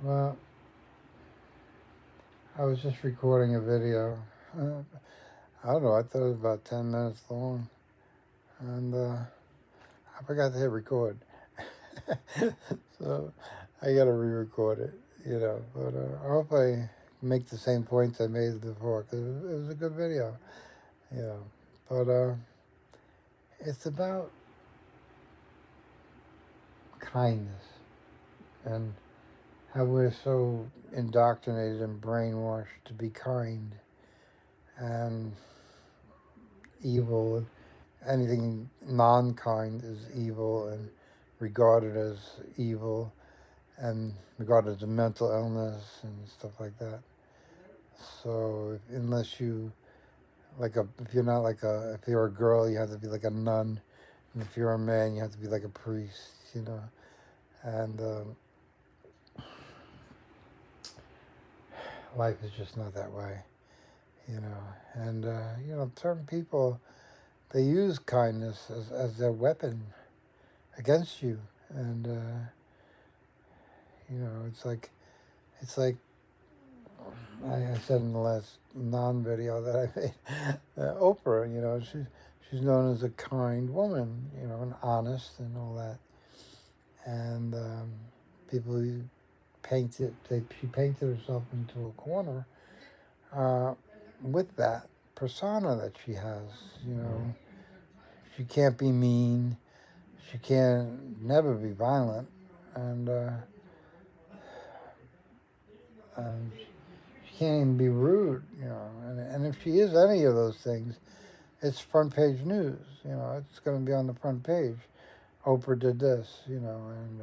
Well, I was just recording a video. I don't know, I thought it was about 10 minutes long. And I forgot to hit record. So I got to re record it. But I hope I make the same points I made before because it was a good video, you know. But it's about kindness and how we're so indoctrinated and brainwashed to be kind and evil. Anything non-kind is evil and regarded as evil and regarded as a mental illness and stuff like that. So unless you if you're not if you're a girl, you have to be like a nun, and if you're a man, you have to be like a priest. And life is just not that way. And certain people, they use kindness as their weapon against you, and it's like I said in the last non-video that I made, Oprah. She's known as a kind woman, and honest and all that, and people who she painted herself into a corner uh, with that persona that she has. She can't be mean. She can never be violent, and um, she can't even be rude. And if she is any of those things, it's front page news. It's going to be on the front page. Oprah did this. And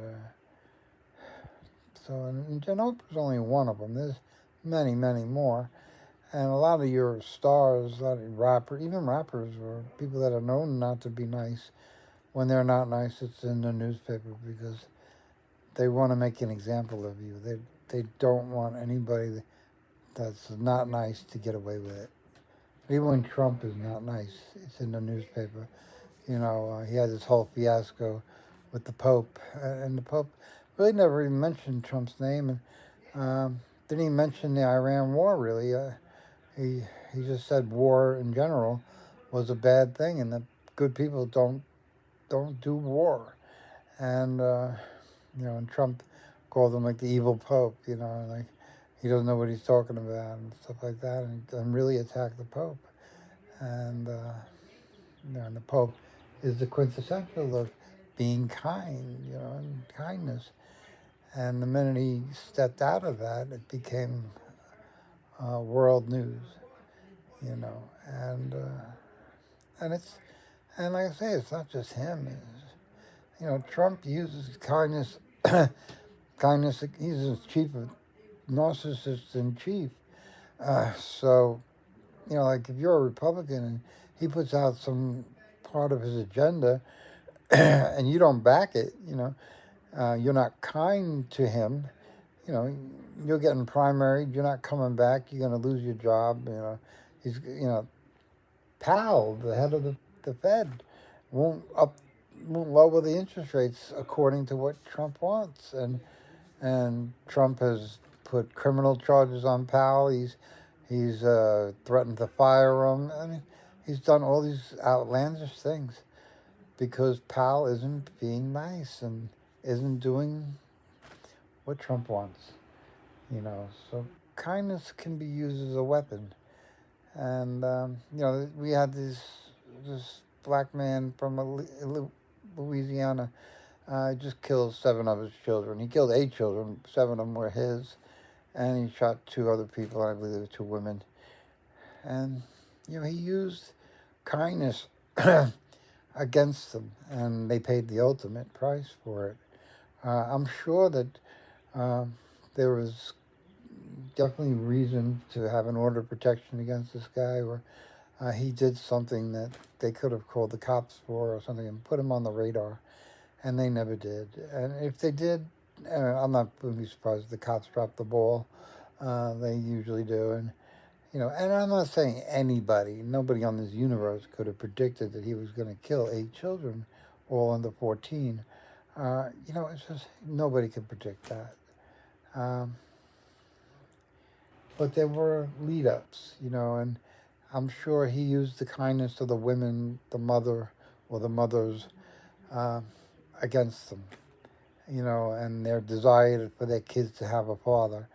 and Oprah's only one of them. There's many, many more. And a lot of your stars, a lot of even rappers or people that are known not to be nice, when they're not nice, it's in the newspaper because they want to make an example of you. They don't want anybody that's not nice to get away with it. Even when Trump is not nice, it's in the newspaper. He had this whole fiasco with the Pope, and the Pope really never even mentioned Trump's name, and didn't even mention the Iran war. Really, he he just said war in general was a bad thing, and that good people don't do war. And and Trump called him like the evil Pope. Like he doesn't know what he's talking about and stuff like that, and really attacked the Pope. And and the Pope is the quintessential of being kind, and kindness. And the minute he stepped out of that, it became world news, and it's and like I say, it's not just him. Trump uses kindness. Kindness. He's the chief of narcissists in chief. So like if you're a Republican and he puts out some part of his agenda and you don't back it, you're not kind to him. You're getting primaried. You're not coming back. You're going to lose your job. He's Powell, the head of the Fed, won't up won't lower the interest rates according to what Trump wants, and Trump has put criminal charges on Powell. He's threatened to fire him. I mean, he's done all these outlandish things because Powell isn't being nice and isn't doing what Trump wants. So kindness can be used as a weapon. And we had this black man from Louisiana. Just killed 7 of his children. He killed 8 children. 7 of them were his, and he shot 2 other people. I believe they were 2 women. And he used kindness against them, and they paid the ultimate price for it. I'm sure that there was definitely reason to have an order of protection against this guy, or he did something that they could have called the cops for or something and put him on the radar, and they never did. And if they did, I'm not going to be surprised if the cops dropped the ball. They usually do. And I'm not saying nobody on this universe could have predicted that he was going to kill 8 children, all under 14. It's just nobody could predict that. Um, but there were lead ups, and I'm sure he used the kindness of the women, the mother or the mothers, uh, against them, and their desire for their kids to have a father.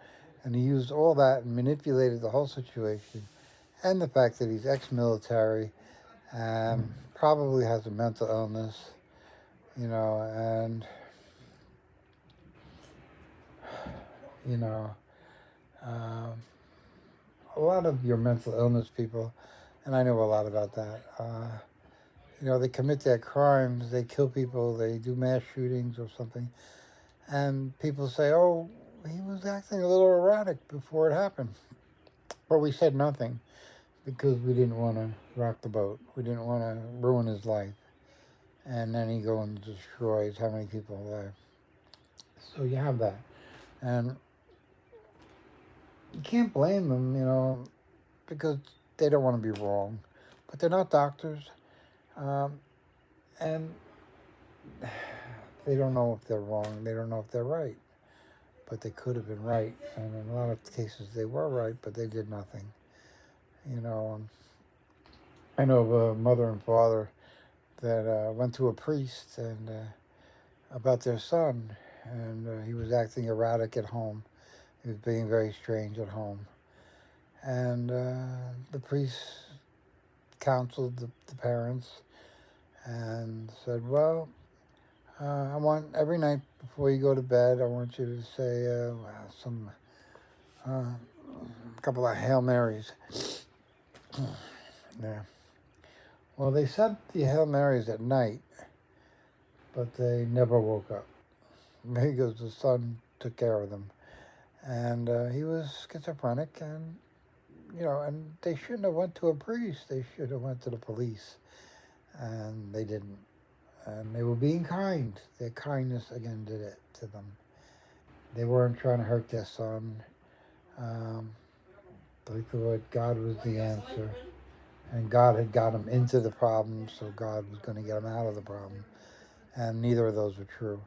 And he used all that and manipulated the whole situation, and the fact that he's ex-military, probably has a mental illness, and you know, um, a lot of your mental illness people, and I know a lot about that. They commit their crimes, they kill people, they do mass shootings or something, and people say, "Oh, he was acting a little erratic before it happened," but we said nothing because we didn't want to rock the boat. We didn't want to ruin his life, and then he go and destroys how many people alive. So you have that, and you can't blame them, because they don't want to be wrong, but they're not doctors, um, and they don't know if they're wrong. They don't know if they're right, but they could have been right, and in a lot of cases they were right, but they did nothing. I know of a mother and father that went to a priest and about their son, and he was acting erratic at home. He was being very strange at home, and the priest counseled the parents and said, "Well, I want every night before you go to bed, I want you to say some a couple of Hail Marys." Yeah. Well, they said the Hail Marys at night, but they never woke up because the son took care of them, and he was schizophrenic, and they shouldn't have went to a priest. They should have went to the police, and they didn't. And they were being kind. Their kindness again did it to them. They weren't trying to hurt their son. Um, they thought God was the answer, and God had got them into the problem, so God was going to get them out of the problem. And neither of those were true.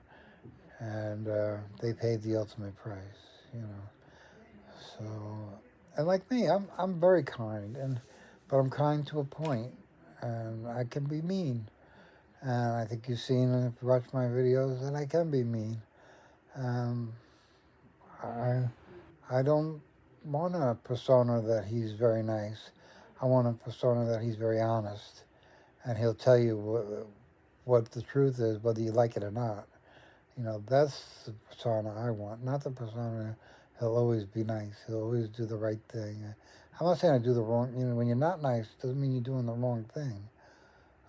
And they paid the ultimate price. So, and like me, I'm very kind, but I'm kind to a point, and I can be mean. And I think you've seen, if you watch my videos, that I can be mean. Um, I I don't want a persona that he's very nice. I want a persona that he's very honest, and he'll tell you what the truth is, whether you like it or not. That's the persona I want, not the persona he'll always be nice. He'll always do the right thing. I'm not saying I do the wrong. When you're not nice, doesn't mean you're doing the wrong thing.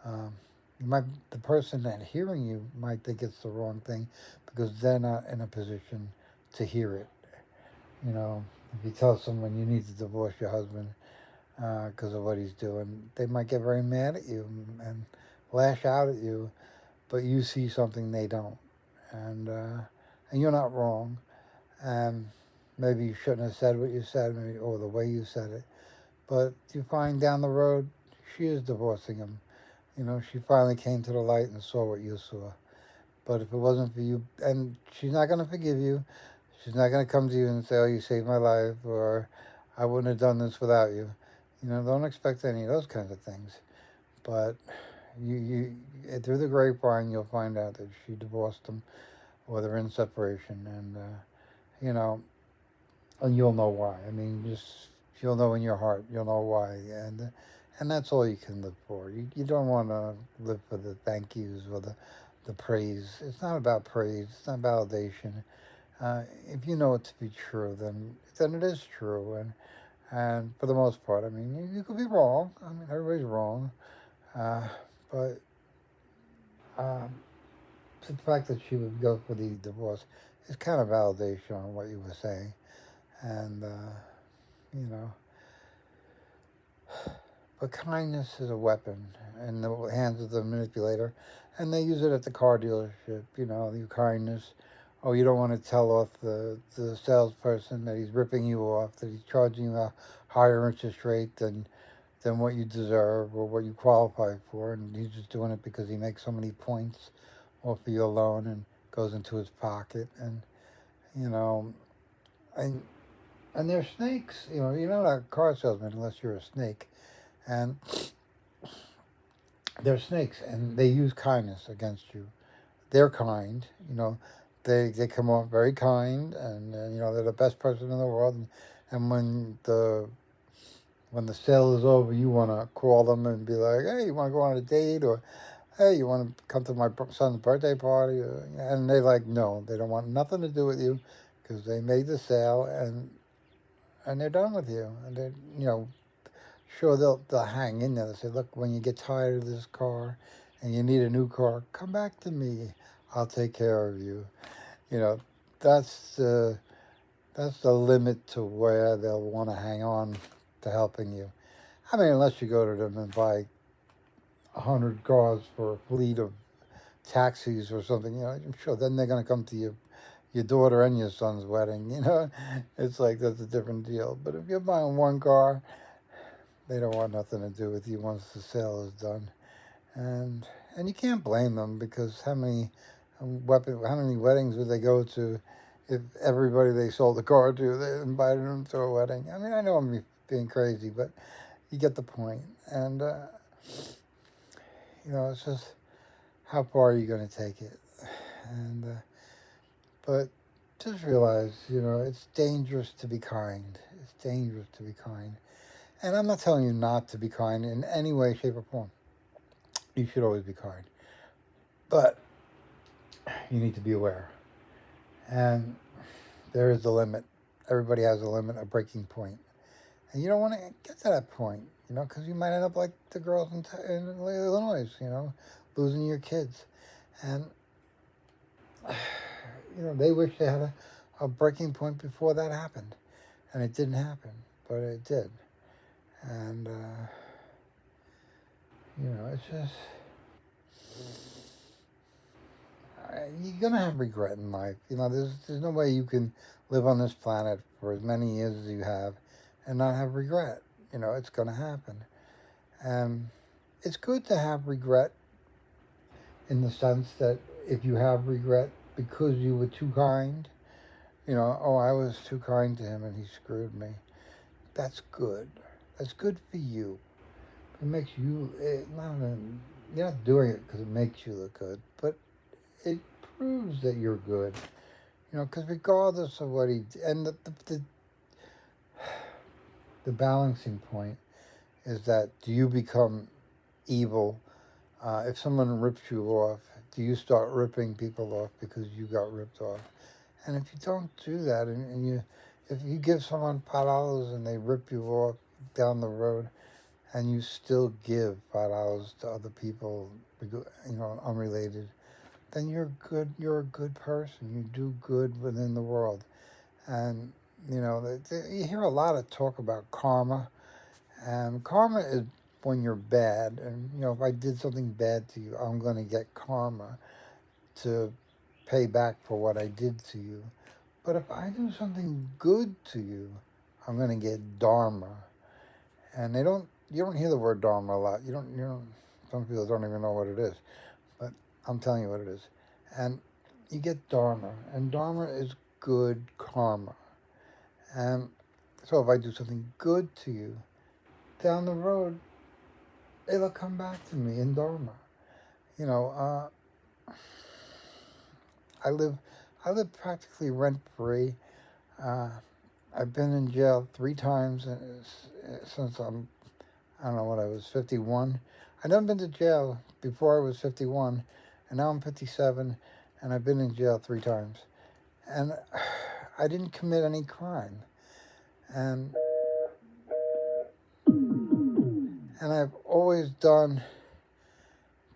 Um, the person that hearing you might think it's the wrong thing because they're not in a position to hear it. If you tell someone you need to divorce your husband because of what he's doing, they might get very mad at you and lash out at you, but you see something they don't, and you're not wrong, and maybe you shouldn't have said what you said, maybe, or the way you said it, but you find down the road she is divorcing him. She finally came to the light and saw what you saw. But if it wasn't for you, and she's not going to forgive you, she's not going to come to you and say, "Oh, you saved my life," or "I wouldn't have done this without you." Don't expect any of those kinds of things. But you through the grapevine, you'll find out that she divorced him, or they're in separation, and you know, and you'll know why. I mean, just you'll know in your heart, you'll know why, and that's all you can live for. You don't want to live for the thank yous or the praise. It's not about praise. It's not validation. If you know it to be true, then it is true, and for the most part, I mean, you could be wrong. I mean, everybody's wrong, uh, but um, the fact that she would go for the divorce is kind of validation on what you were saying, and you know, but kindness is a weapon in the hands of the manipulator, and they use it at the car dealership. Your kindness. Oh, you don't want to tell off the salesperson that he's ripping you off, that he's charging you a higher interest rate than what you deserve or what you qualify for, and he's just doing it because he makes so many points off of your loan and goes into his pocket, and you know and and they're snakes. You're not a car salesman unless you're a snake, and they're snakes, and they use kindness against you. They're kind. They come off very kind, and they're the best person in the world. And when the sale is over, you want to call them and be like, hey, you want to go on a date, or hey, you want to come to my son's birthday party? And they're like, no, they don't want nothing to do with you because they made the sale, and they're done with you. And they, sure, they'll hang in there. They say, look, when you get tired of this car and you need a new car, come back to me. I'll take care of you. You know, that's that's the limit to where they'll want to hang on to helping you. I mean, unless you go to them and buy 100 cars for a fleet of taxis or something, I'm sure then they're going to come to your daughter and your son's wedding. It's like that's a different deal. But if you're buying one car, they don't want nothing to do with you once the sale is done, and and you can't blame them because how many weddings would they go to if everybody they sold the car to they invited them to a wedding? I mean, I know I'm being crazy, but you get the point. And it's just how far are you going to take it? And but just realize, it's dangerous to be kind. It's dangerous to be kind. And I'm not telling you not to be kind in any way, shape, or form. You should always be kind. But you need to be aware. And there is a limit. Everybody has a limit, a breaking point. And you don't want to get to that point, because you might end up like the girls in Illinois, losing your kids. And, they wish they had a breaking point before that happened. And it didn't happen, but it did. And, it's just, you're going to have regret in life. There's no way you can live on this planet for as many years as you have and not have regret. It's going to happen. And it's good to have regret in the sense that if you have regret because you were too kind, oh, I was too kind to him and he screwed me. That's good. That's good for you. It makes you, you're not doing it because it makes you look good, but it proves that you're good. Because regardless of what he did, and the balancing point is that do you become evil? If someone rips you off, do you start ripping people off because you got ripped off? And if you don't do that, if you give someone $5 and they rip you off down the road, and you still give $5 to other people, unrelated, then you're good. You're a good person. You do good within the world, and you hear a lot of talk about karma, and karma is when you're bad, and if I did something bad to you, I'm going to get karma to pay back for what I did to you. But if I do something good to you, I'm going to get dharma. And you don't hear the word dharma a lot. Some people don't even know what it is, but I'm telling you what it is. And you get dharma, and dharma is good karma. And so if I do something good to you, down the road, it'll come back to me in dharma. I live practically rent free. I've been in jail 3 times since I don't know what I was, 51. I've never been to jail before I was 51, and now I'm 57, and I've been in jail 3 times. And I didn't commit any crime. And I've always done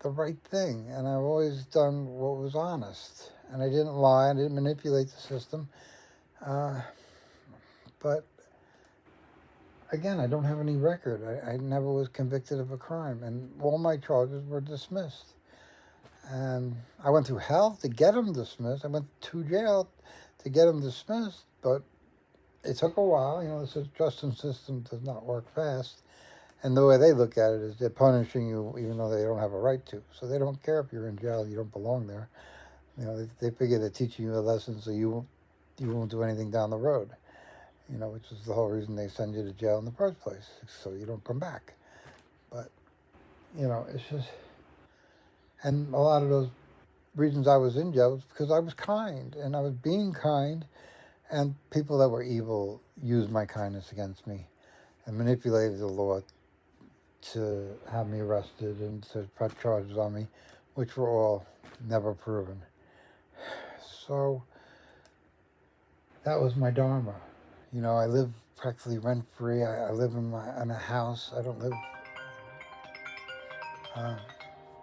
the right thing, and I've always done what was honest. And I didn't lie, I didn't manipulate the system. But again, I don't have any record. I never was convicted of a crime, and all my charges were dismissed. And I went through hell to get them dismissed. I went to jail to get them dismissed, but it took a while. The justice system does not work fast. And the way they look at it is they're punishing you even though they don't have a right to. So they don't care if you're in jail, you don't belong there. They figure they're teaching you a lesson so you won't do anything down the road. which is the whole reason they send you to jail in the first place, so you don't come back. But, it's just, and a lot of those reasons I was in jail was because I was kind, and I was being kind, and people that were evil used my kindness against me and manipulated the law to have me arrested and to put charges on me, which were all never proven. So that was my dharma. I live practically rent free. I live in a house. I don't live.